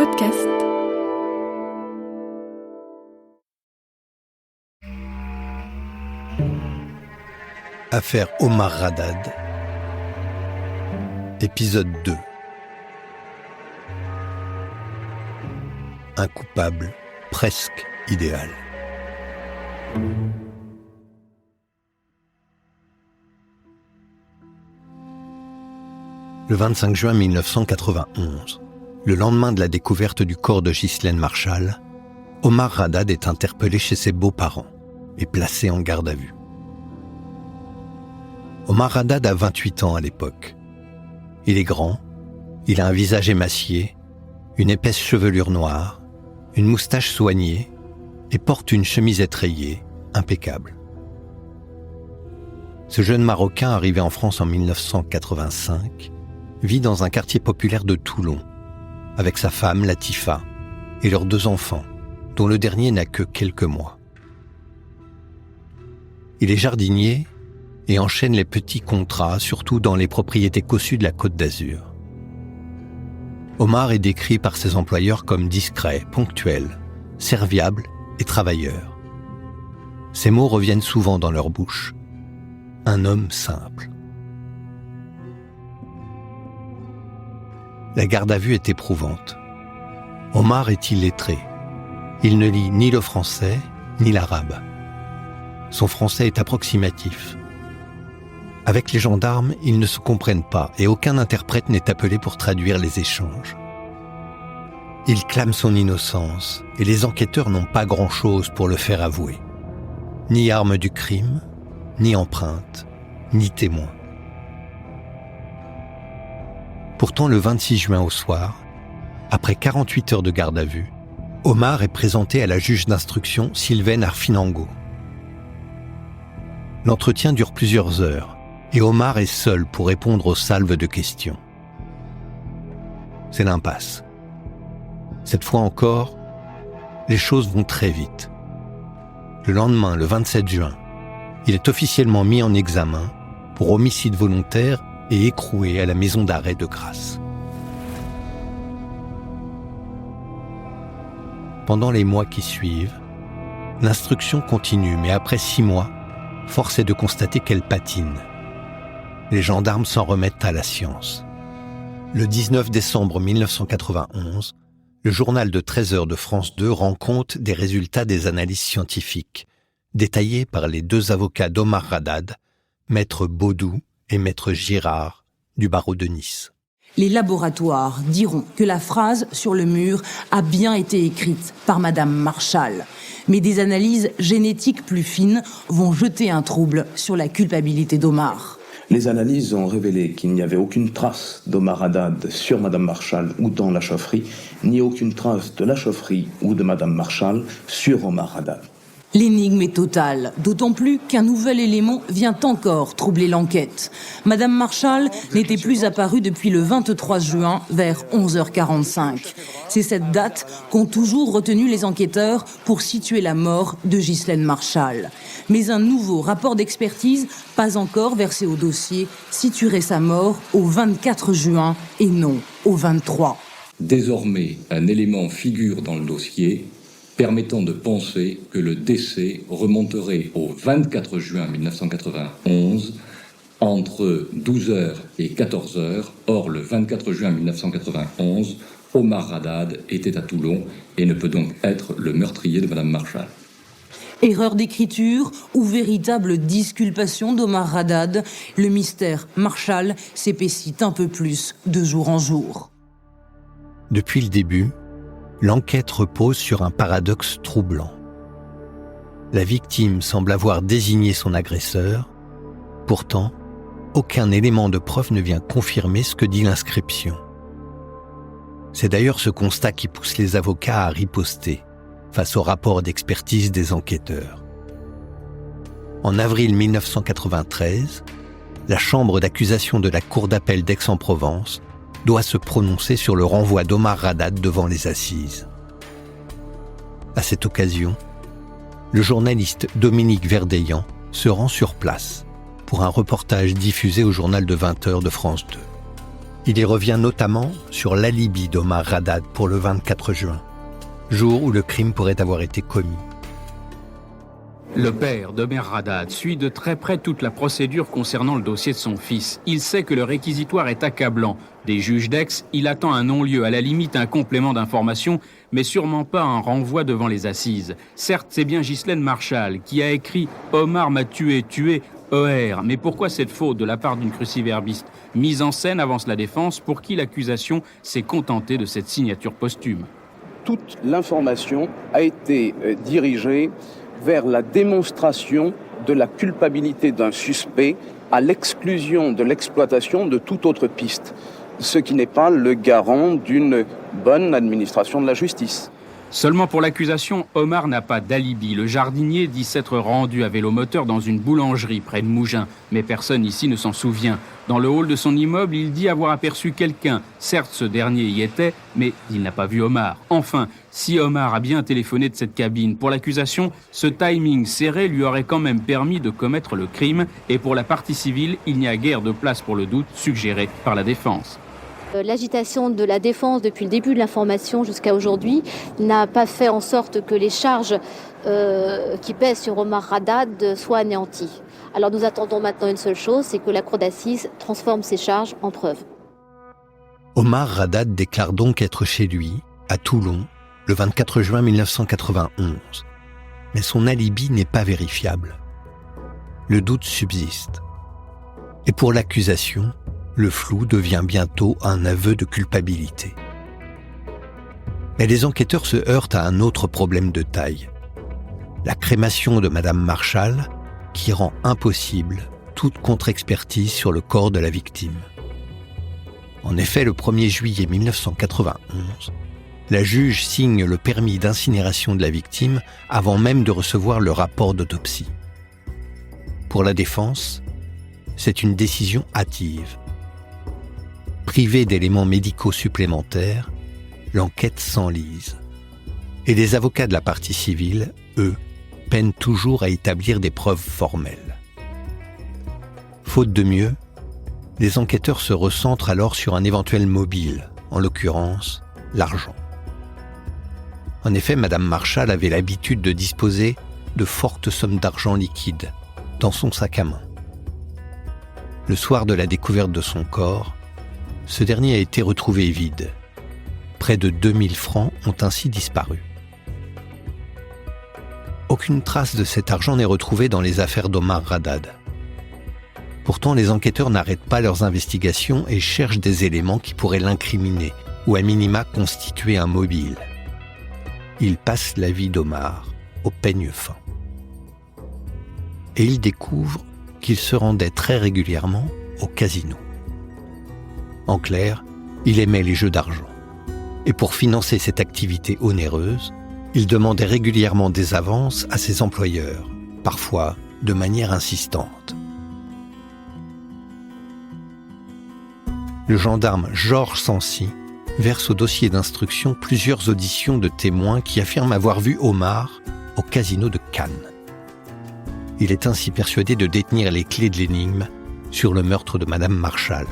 podcast. Affaire Omar Haddad, épisode 2. Un coupable presque idéal. Le 25 juin 1991, le lendemain de la découverte du corps de Ghislaine Marchal, Omar Haddad est interpellé chez ses beaux-parents et placé en garde à vue. Omar Haddad a 28 ans à l'époque. Il est grand, il a un visage émacié, une épaisse chevelure noire, une moustache soignée et porte une chemisette rayée, impeccable. Ce jeune Marocain arrivé en France en 1985 vit dans un quartier populaire de Toulon, avec sa femme Latifa et leurs 2 enfants, dont le dernier n'a que quelques mois. Il est jardinier et enchaîne les petits contrats, surtout dans les propriétés cossues de la Côte d'Azur. Omar est décrit par ses employeurs comme discret, ponctuel, serviable et travailleur. Ces mots reviennent souvent dans leur bouche. Un homme simple. La garde à vue est éprouvante. Omar est illettré. Il ne lit ni le français ni l'arabe. Son français est approximatif. Avec les gendarmes, ils ne se comprennent pas et aucun interprète n'est appelé pour traduire les échanges. Il clame son innocence et les enquêteurs n'ont pas grand-chose pour le faire avouer. Ni arme du crime, ni empreinte, ni témoin. Pourtant, le 26 juin au soir, après 48 heures de garde à vue, Omar est présenté à la juge d'instruction Sylvaine Arfinango. L'entretien dure plusieurs heures et Omar est seul pour répondre aux salves de questions. C'est l'impasse. Cette fois encore, les choses vont très vite. Le lendemain, le 27 juin, il est officiellement mis en examen pour homicide volontaire et écroué à la maison d'arrêt de Grasse. Pendant les mois qui suivent, l'instruction continue, mais après 6 mois, force est de constater qu'elle patine. Les gendarmes s'en remettent à la science. Le 19 décembre 1991, le journal de 13h de France 2 rend compte des résultats des analyses scientifiques, détaillés par les 2 avocats d'Omar Haddad, maître Baudou et maître Girard, du barreau de Nice. Les laboratoires diront que la phrase sur le mur a bien été écrite par Madame Marchal. Mais des analyses génétiques plus fines vont jeter un trouble sur la culpabilité d'Omar. Les analyses ont révélé qu'il n'y avait aucune trace d'Omar Haddad sur Madame Marchal ou dans la chaufferie, ni aucune trace de la chaufferie ou de Madame Marchal sur Omar Haddad. L'énigme est totale, d'autant plus qu'un nouvel élément vient encore troubler l'enquête. Madame Marchal n'était plus apparue depuis le 23 juin vers 11h45. C'est cette date qu'ont toujours retenu les enquêteurs pour situer la mort de Ghislaine Marchal. Mais un nouveau rapport d'expertise, pas encore versé au dossier, situerait sa mort au 24 juin et non au 23. Désormais, un élément figure dans le dossier permettant de penser que le décès remonterait au 24 juin 1991 entre 12h et 14h. Or, le 24 juin 1991, Omar Haddad était à Toulon et ne peut donc être le meurtrier de Madame Marchal. Erreur d'écriture ou véritable disculpation d'Omar Haddad, le mystère Marchal s'épaissit un peu plus de jour en jour. Depuis le début, l'enquête repose sur un paradoxe troublant. La victime semble avoir désigné son agresseur, pourtant, aucun élément de preuve ne vient confirmer ce que dit l'inscription. C'est d'ailleurs ce constat qui pousse les avocats à riposter face au rapport d'expertise des enquêteurs. En avril 1993, la chambre d'accusation de la Cour d'appel d'Aix-en-Provence doit se prononcer sur le renvoi d'Omar Haddad devant les assises. À cette occasion, le journaliste Dominique Verdeillan se rend sur place pour un reportage diffusé au journal de 20h de France 2. Il y revient notamment sur l'alibi d'Omar Haddad pour le 24 juin, jour où le crime pourrait avoir été commis. Le père d'Omer Haddad suit de très près toute la procédure concernant le dossier de son fils. Il sait que le réquisitoire est accablant. Des juges d'Aix, il attend un non-lieu, à la limite un complément d'information, mais sûrement pas un renvoi devant les assises. Certes, c'est bien Ghislaine Marchal qui a écrit « Omar m'a tué, OR ». Mais pourquoi cette faute de la part d'une cruciverbiste mise en scène, avance la défense, pour qui l'accusation s'est contentée de cette signature posthume. Toute l'information a été dirigée vers la démonstration de la culpabilité d'un suspect à l'exclusion de l'exploitation de toute autre piste, ce qui n'est pas le garant d'une bonne administration de la justice. Seulement pour l'accusation, Omar n'a pas d'alibi. Le jardinier dit s'être rendu à vélomoteur dans une boulangerie près de Mougins, mais personne ici ne s'en souvient. Dans le hall de son immeuble, il dit avoir aperçu quelqu'un. Certes, ce dernier y était, mais il n'a pas vu Omar. Enfin, si Omar a bien téléphoné de cette cabine, pour l'accusation, ce timing serré lui aurait quand même permis de commettre le crime. Et pour la partie civile, il n'y a guère de place pour le doute suggéré par la défense. L'agitation de la défense depuis le début de l'information jusqu'à aujourd'hui n'a pas fait en sorte que les charges qui pèsent sur Omar Haddad soient anéanties. Alors nous attendons maintenant une seule chose, c'est que la cour d'assises transforme ces charges en preuves. Omar Haddad déclare donc être chez lui, à Toulon, le 24 juin 1991. Mais son alibi n'est pas vérifiable. Le doute subsiste. Et pour l'accusation, le flou devient bientôt un aveu de culpabilité. Mais les enquêteurs se heurtent à un autre problème de taille. La crémation de Madame Marchal, qui rend impossible toute contre-expertise sur le corps de la victime. En effet, le 1er juillet 1991, la juge signe le permis d'incinération de la victime avant même de recevoir le rapport d'autopsie. Pour la défense, c'est une décision hâtive. Privée d'éléments médicaux supplémentaires, l'enquête s'enlise. Et les avocats de la partie civile, eux, peinent toujours à établir des preuves formelles. Faute de mieux, les enquêteurs se recentrent alors sur un éventuel mobile, en l'occurrence, l'argent. En effet, Madame Marchal avait l'habitude de disposer de fortes sommes d'argent liquide dans son sac à main. Le soir de la découverte de son corps, ce dernier a été retrouvé vide. Près de 2000 francs ont ainsi disparu. Aucune trace de cet argent n'est retrouvée dans les affaires d'Omar Haddad. Pourtant, les enquêteurs n'arrêtent pas leurs investigations et cherchent des éléments qui pourraient l'incriminer ou à minima constituer un mobile. Ils passent la vie d'Omar au peigne fin. Et ils découvrent qu'il se rendait très régulièrement au casino. En clair, il aimait les jeux d'argent. Et pour financer cette activité onéreuse, il demandait régulièrement des avances à ses employeurs, parfois de manière insistante. Le gendarme Georges Sancy verse au dossier d'instruction plusieurs auditions de témoins qui affirment avoir vu Omar au casino de Cannes. Il est ainsi persuadé de détenir les clés de l'énigme sur le meurtre de Madame Marchal.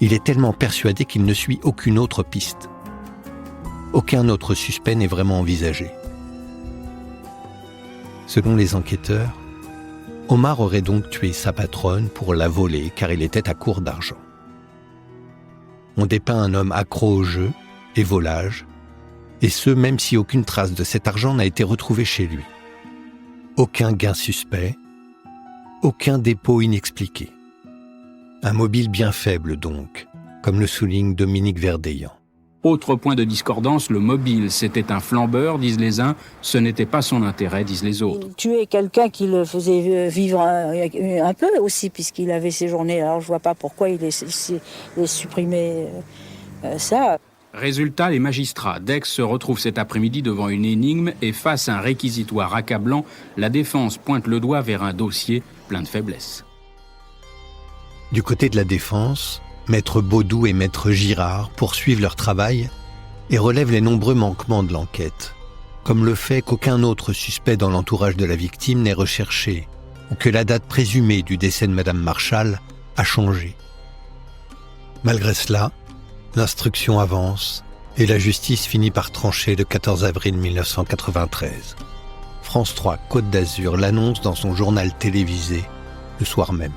Il est tellement persuadé qu'il ne suit aucune autre piste. Aucun autre suspect n'est vraiment envisagé. Selon les enquêteurs, Omar aurait donc tué sa patronne pour la voler car il était à court d'argent. On dépeint un homme accro au jeu et volage, et ce même si aucune trace de cet argent n'a été retrouvée chez lui. Aucun gain suspect, aucun dépôt inexpliqué. Un mobile bien faible donc, comme le souligne Dominique Verdeillan. Autre point de discordance, le mobile. C'était un flambeur, disent les uns, ce n'était pas son intérêt, disent les autres. Tuer quelqu'un qui le faisait vivre un peu aussi, puisqu'il avait ses journées. Alors je vois pas pourquoi il est supprimé ça. Résultat, les magistrats d'Aix se retrouvent cet après-midi devant une énigme et face à un réquisitoire accablant, la défense pointe le doigt vers un dossier plein de faiblesses. Du côté de la défense, Maître Baudou et Maître Girard poursuivent leur travail et relèvent les nombreux manquements de l'enquête, comme le fait qu'aucun autre suspect dans l'entourage de la victime n'est recherché ou que la date présumée du décès de Madame Marchal a changé. Malgré cela, l'instruction avance et la justice finit par trancher le 14 avril 1993. France 3 Côte d'Azur l'annonce dans son journal télévisé le soir même.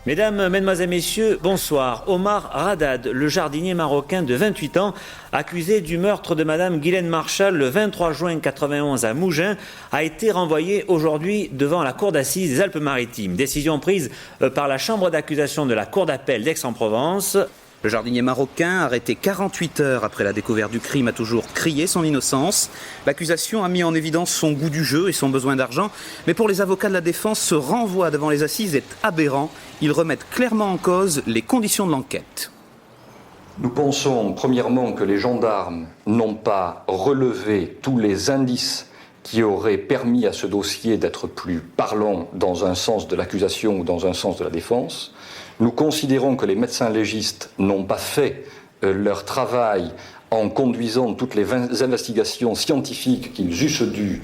Mesdames, Mesdemoiselles, Messieurs, bonsoir. Omar Haddad, le jardinier marocain de 28 ans, accusé du meurtre de Madame Ghislaine Marchal le 23 juin 1991 à Mougins, a été renvoyé aujourd'hui devant la Cour d'assises des Alpes-Maritimes. Décision prise par la Chambre d'accusation de la Cour d'appel d'Aix-en-Provence. Le jardinier marocain, arrêté 48 heures après la découverte du crime, a toujours crié son innocence. L'accusation a mis en évidence son goût du jeu et son besoin d'argent. Mais pour les avocats de la défense, ce renvoi devant les assises est aberrant. Ils remettent clairement en cause les conditions de l'enquête. Nous pensons, premièrement, que les gendarmes n'ont pas relevé tous les indices qui auraient permis à ce dossier d'être plus parlant dans un sens de l'accusation ou dans un sens de la défense. Nous considérons que les médecins légistes n'ont pas fait leur travail en conduisant toutes les investigations scientifiques qu'ils eussent dû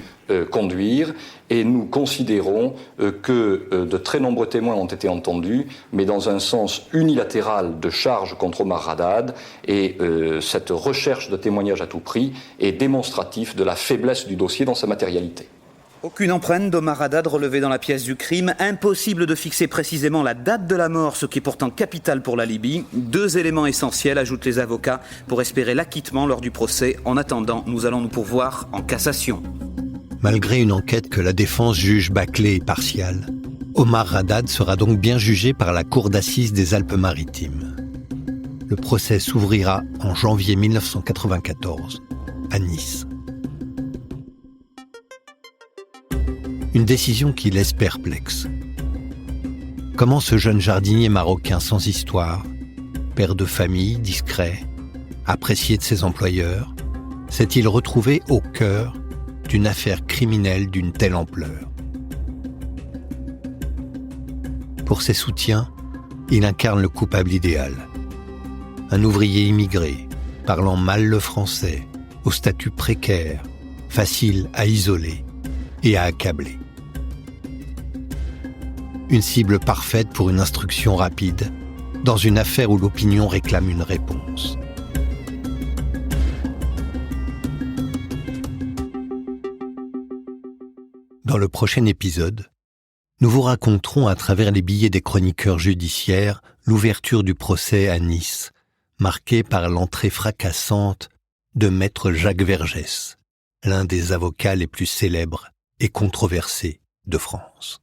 conduire, et nous considérons que de très nombreux témoins ont été entendus, mais dans un sens unilatéral de charge contre Omar Haddad, et cette recherche de témoignages à tout prix est démonstratif de la faiblesse du dossier dans sa matérialité. Aucune empreinte d'Omar Haddad relevée dans la pièce du crime. Impossible de fixer précisément la date de la mort, ce qui est pourtant capital pour la Libye. 2 éléments essentiels, ajoutent les avocats, pour espérer l'acquittement lors du procès. En attendant, nous allons nous pourvoir en cassation. Malgré une enquête que la défense juge bâclée et partiale, Omar Haddad sera donc bien jugé par la Cour d'assises des Alpes-Maritimes. Le procès s'ouvrira en janvier 1994, à Nice. Une décision qui laisse perplexe. Comment ce jeune jardinier marocain sans histoire, père de famille, discret, apprécié de ses employeurs, s'est-il retrouvé au cœur d'une affaire criminelle d'une telle ampleur? Pour ses soutiens, il incarne le coupable idéal. Un ouvrier immigré, parlant mal le français, au statut précaire, facile à isoler et à accabler. Une cible parfaite pour une instruction rapide, dans une affaire où l'opinion réclame une réponse. Dans le prochain épisode, nous vous raconterons à travers les billets des chroniqueurs judiciaires l'ouverture du procès à Nice, marquée par l'entrée fracassante de Maître Jacques Vergès, l'un des avocats les plus célèbres et controversés de France.